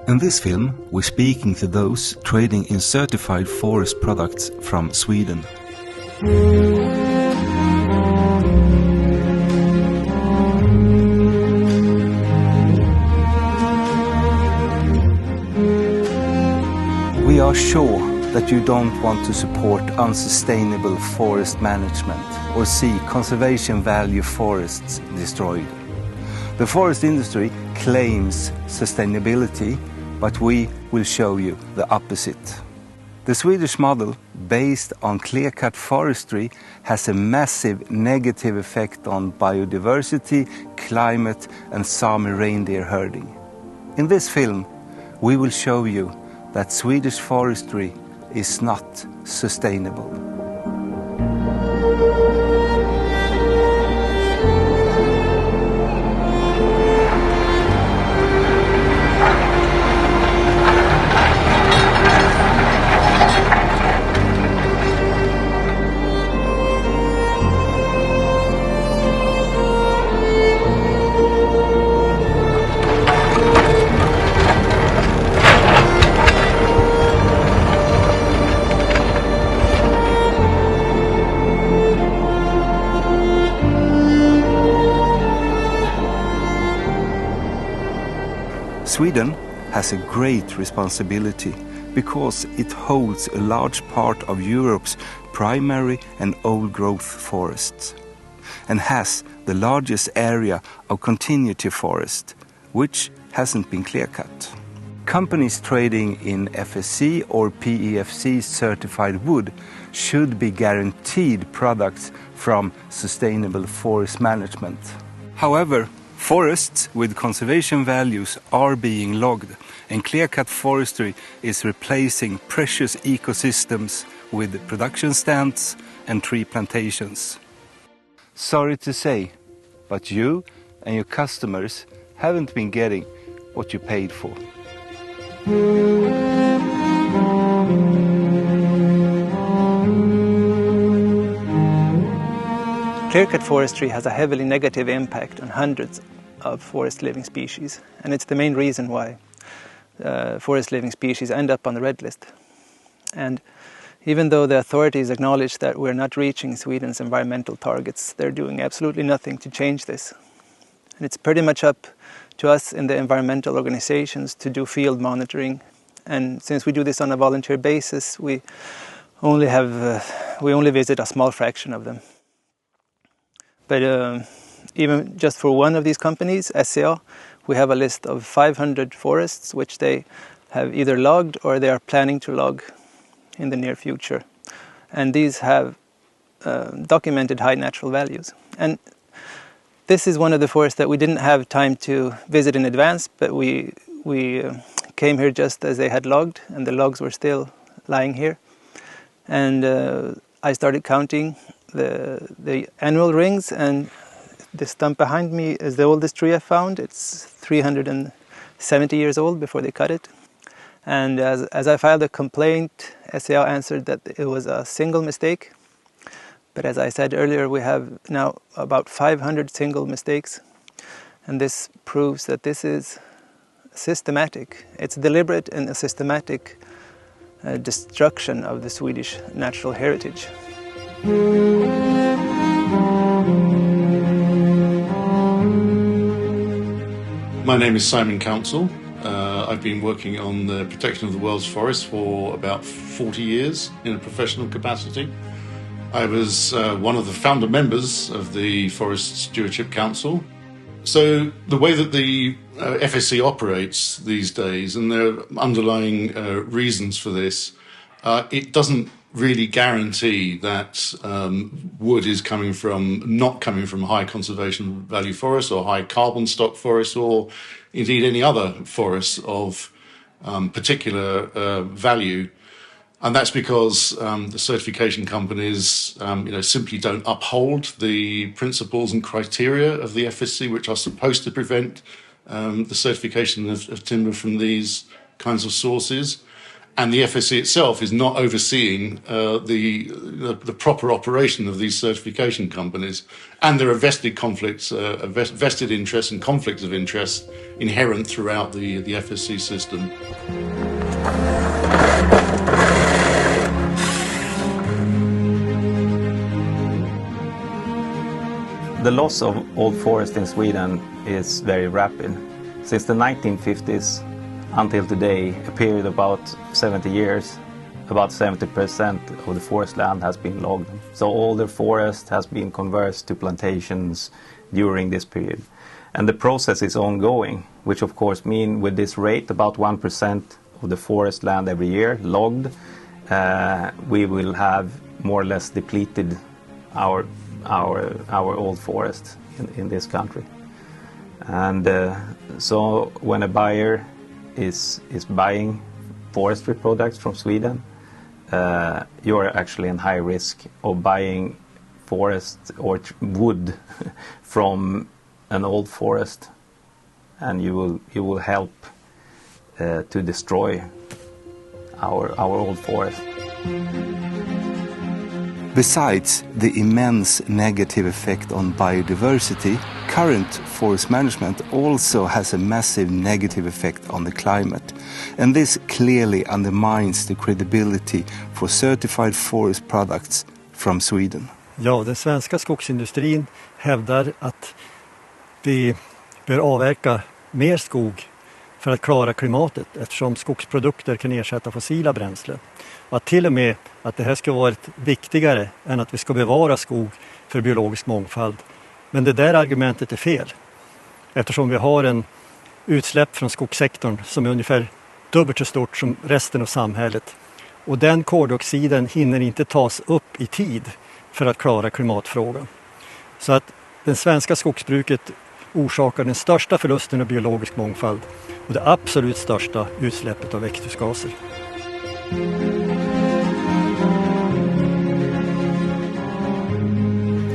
In this film, we're speaking to those trading in certified forest products from Sweden. We are sure that you don't want to support unsustainable forest management or see conservation value forests destroyed. The forest industry claims sustainability, but we will show you the opposite. The Swedish model, based on clear-cut forestry, has a massive negative effect on biodiversity, climate and Sami reindeer herding. In this film, we will show you that Swedish forestry is not sustainable. Sweden has a great responsibility because it holds a large part of Europe's primary and old-growth forests and has the largest area of continuity forest, which hasn't been clear-cut. Companies trading in FSC or PEFC certified wood should be guaranteed products from sustainable forest management. However, forests with conservation values are being logged, and clear-cut forestry is replacing precious ecosystems with production stands and tree plantations. Sorry to say, but you and your customers haven't been getting what you paid for. Clear-cut forestry has a heavily negative impact on hundreds of forest living species, and it's the main reason why forest living species end up on the red list. And even though the authorities acknowledge that we're not reaching Sweden's environmental targets, they're doing absolutely nothing to change this. And it's pretty much up to us in the environmental organizations to do field monitoring, and since we do this on a volunteer basis, we only visit a small fraction of them. But even just for one of these companies, SCA, we have a list of 500 forests which they have either logged or they are planning to log in the near future. And these have documented high natural values. And this is one of the forests that we didn't have time to visit in advance, but we came here just as they had logged, and the logs were still lying here. And I started counting the annual rings, and the stump behind me is the oldest tree I found. It's 370 years old before they cut it. And as I filed a complaint, SCA answered that it was a single mistake. But as I said earlier, we have now about 500 single mistakes. And this proves that this is systematic. It's deliberate and a systematic destruction of the Swedish natural heritage. My name is Simon Council. I've been working on the protection of the world's forests for about 40 years in a professional capacity. I was one of the founder members of the Forest Stewardship Council. So the way that the FSC operates these days, and there are underlying reasons for this, it doesn't really guarantee that wood is not coming from high conservation value forests or high carbon stock forests, or indeed any other forests of particular value. And that's because the certification companies simply don't uphold the principles and criteria of the FSC, which are supposed to prevent the certification of timber from these kinds of sources. And the FSC itself is not overseeing the proper operation of these certification companies. And there are vested conflicts, vested interests and conflicts of interest inherent throughout the FSC system. The loss of old forest in Sweden is very rapid. Since the 1950s until today, a period of about 70 years, about 70% of the forest land has been logged. So older forest has been converted to plantations during this period. And the process is ongoing, which of course means with this rate, about 1% of the forest land every year logged, we will have more or less depleted our old forest in this country. And so when a buyer is buying forestry products from Sweden, you are actually in high risk of buying forest or wood from an old forest, and you will help to destroy our old forest. Besides the immense negative effect on biodiversity, current forest management also has a massive negative effect on the climate. And this clearly undermines the credibility for certified forest products from Sweden. Ja, den svenska skogsindustrin hävdar att vi bör avverka mer skog för att klara klimatet, eftersom skogsprodukter kan ersätta fossila bränslen. Och till och med att det här ska vara viktigare än att vi ska bevara skog för biologisk mångfald. Men det där argumentet är fel, eftersom vi har en utsläpp från skogssektorn som är ungefär dubbelt så stort som resten av samhället. Och den koldioxiden hinner inte tas upp i tid för att klara klimatfrågan. Så att det svenska skogsbruket orsakar den största förlusten av biologisk mångfald och det absolut största utsläppet av växthusgaser.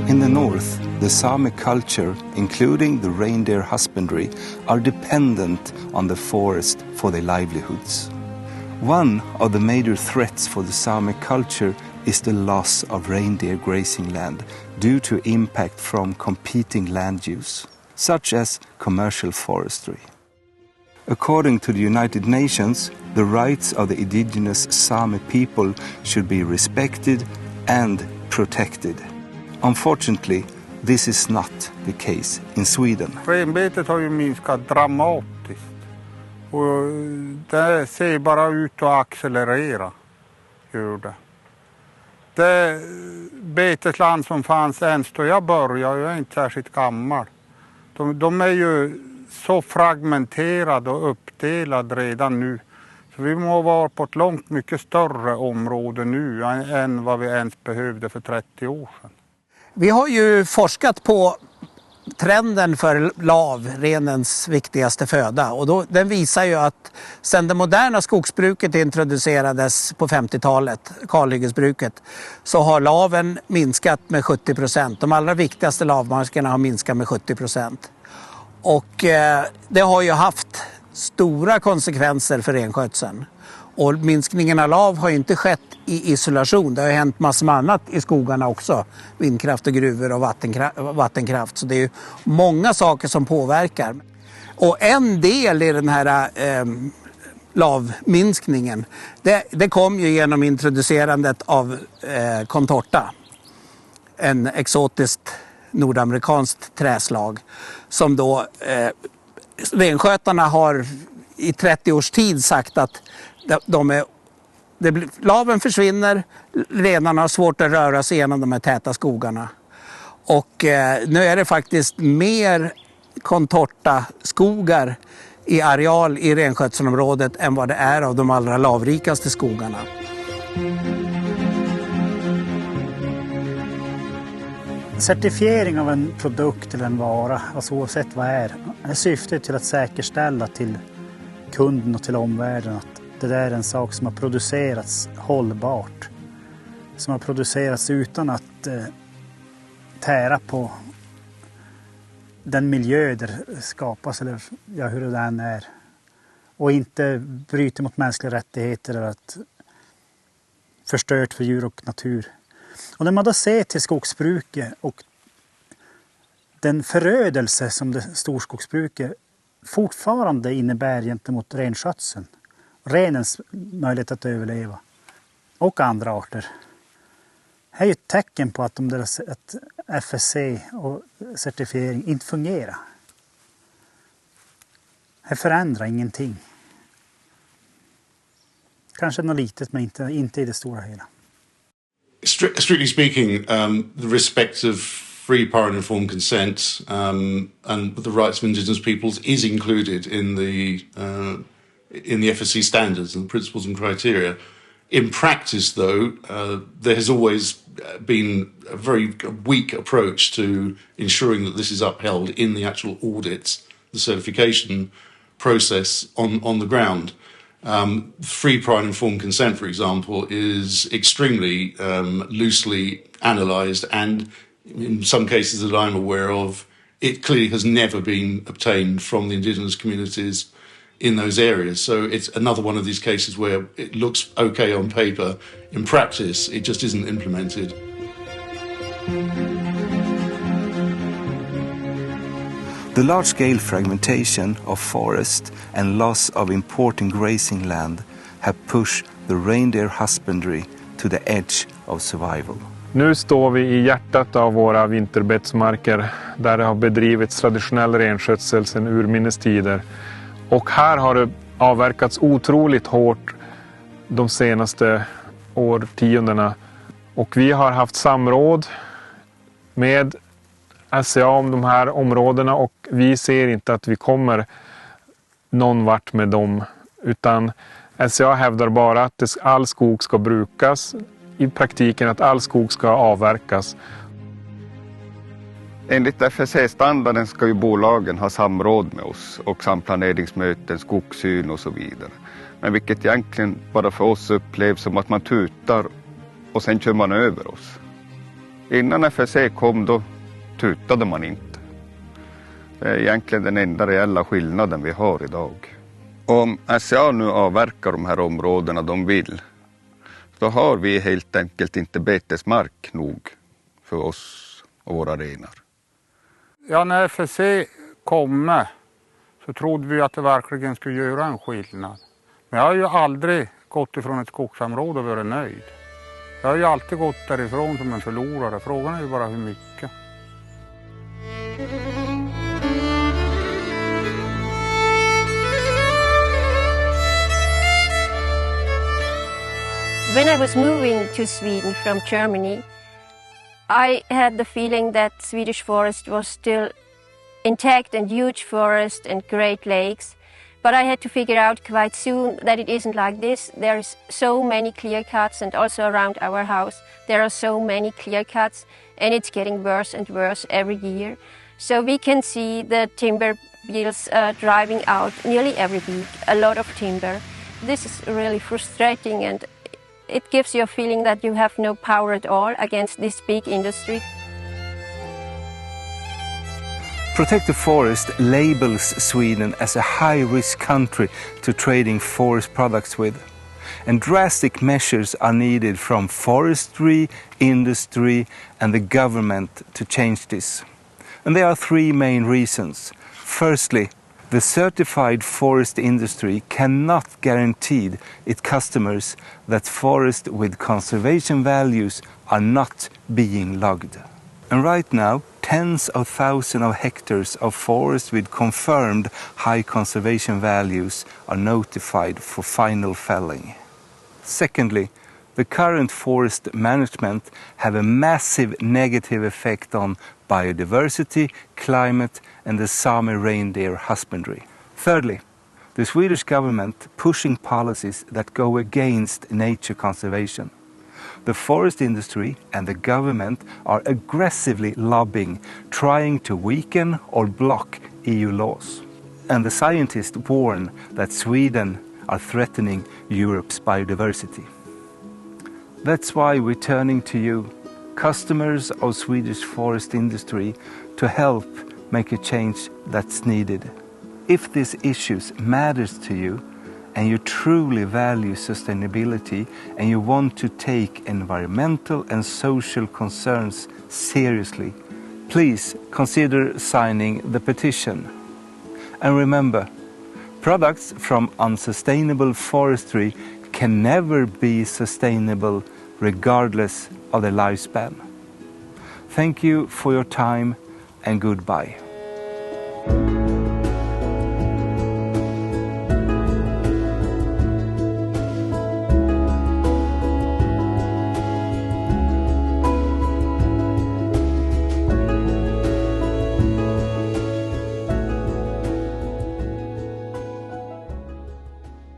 In the north, the Sami culture, including the reindeer husbandry, are dependent on the forest for their livelihoods. One of the major threats for the Sami culture is the loss of reindeer grazing land due to impact from competing land use, such as commercial forestry. According to the United Nations, the rights of the indigenous Sami people should be respected and protected. Unfortunately, this is not the case in Sweden. Renbetet har ju minskat dramatiskt och det ser bara ut att accelerera. Gör det. Det betesland som fanns ens då jag började, jag är inte särskilt gammal. De är ju så fragmenterade och uppdelade redan nu. Så vi må vara på ett långt mycket större område nu än vad vi ens behövde för 30 år sedan. Vi har ju forskat på trenden för lav, renens viktigaste föda. Och den visar ju att sedan det moderna skogsbruket introducerades på 50-talet, kalhyggesbruket, så har laven minskat med 70%. De allra viktigaste lavmarkerna har minskat med 70%. Och det har ju haft stora konsekvenser för renskötseln. Och minskningen av lav har ju inte skett i isolation. Det har hänt massor med annat i skogarna också. Vindkraft och gruvor och vattenkraft. Så det är ju många saker som påverkar. Och en del i den här lavminskningen, det kom ju genom introducerandet av contorta. En exotiskt nordamerikanskt träslag som då renskötarna har i 30 års tid sagt att laven försvinner, renarna har svårt att röra sig genom de här täta skogarna. Och nu är det faktiskt mer contorta skogar i areal i renskötselområdet än vad det är av de allra lavrikaste skogarna. Certifiering av en produkt eller en vara, alltså oavsett vad det är syftet till att säkerställa till kunden och till omvärlden att det där är en sak som har producerats hållbart. Som har producerats utan att tära på den miljö där det skapas eller hur det än är. och inte bryter mot mänskliga rättigheter eller att förstört för djur och natur. Och när man då ser till skogsbruket och den förödelse som det storskogsbruket fortfarande innebär gentemot renskötseln, renens möjlighet att överleva och andra arter, är ju ett tecken på att att FSC och certifiering inte fungerar. Det förändrar ingenting. Kanske något litet, men inte i det stora hela. Strictly speaking, the respect of free, prior and informed consent and the rights of indigenous peoples is included in the FSC standards and principles and criteria. In practice, though, there has always been a very weak approach to ensuring that this is upheld in the actual audits, the certification process on the ground. Free, prior and informed consent, for example, is extremely loosely analysed, and in some cases that I'm aware of, it clearly has never been obtained from the indigenous communities in those areas. So it's another one of these cases where it looks okay on paper. In practice, it just isn't implemented. The large-scale fragmentation of forest and loss of important grazing land have pushed the reindeer husbandry to the edge of survival. Nu står vi i hjärtat av våra vinterbetsmarker där det har bedrivits traditionell renskötsel sedan urminnes tider. Och här har det avverkats otroligt hårt de senaste årtiondena. Och vi har haft samråd med SCA om de här områdena, och vi ser inte att vi kommer någon vart med dem, utan SCA hävdar bara att all skog ska brukas, i praktiken att all skog ska avverkas. Enligt FSC-standarden ska ju bolagen ha samråd med oss och samplaneringsmöten, skogssyn och så vidare. Men vilket egentligen bara för oss upplevs som att man tutar och sen kör man över oss. Innan FSC kom då tutade man inte. Det är egentligen den enda reella skillnaden vi har idag. Om SCA nu avverkar de här områdena de vill, då har vi helt enkelt inte betesmark nog för oss och våra renar. Ja, när FSC kom så trodde vi att det verkligen skulle göra en skillnad. Men jag har ju aldrig gått ifrån ett skogsområde och varit nöjd. Jag har ju alltid gått därifrån som en förlorare. Frågan är ju bara hur mycket. When I was moving to Sweden from Germany, I had the feeling that Swedish forest was still intact and huge forest and great lakes. But I had to figure out quite soon that it isn't like this. There is so many clear cuts, and also around our house there are so many clear cuts, and it's getting worse and worse every year. So we can see the timber wheels driving out nearly every week, a lot of timber. This is really frustrating, and it gives you a feeling that you have no power at all against this big industry. Protect the Forest labels Sweden as a high-risk country to trading forest products with. And drastic measures are needed from forestry, industry and the government to change this. And there are three main reasons. Firstly, the certified forest industry cannot guarantee its customers that forests with conservation values are not being logged. And right now, tens of thousands of hectares of forest with confirmed high conservation values are notified for final felling. Secondly, the current forest management have a massive negative effect on biodiversity, climate and the Sami reindeer husbandry. Thirdly, the Swedish government pushing policies that go against nature conservation. The forest industry and the government are aggressively lobbying, trying to weaken or block EU laws. And the scientists warn that Sweden are threatening Europe's biodiversity. That's why we're turning to you, customers of Swedish forest industry, to help make a change that's needed. If these issues matters to you, and you truly value sustainability and you want to take environmental and social concerns seriously, please consider signing the petition. And remember, products from unsustainable forestry can never be sustainable regardless of their lifespan. Thank you for your time and goodbye.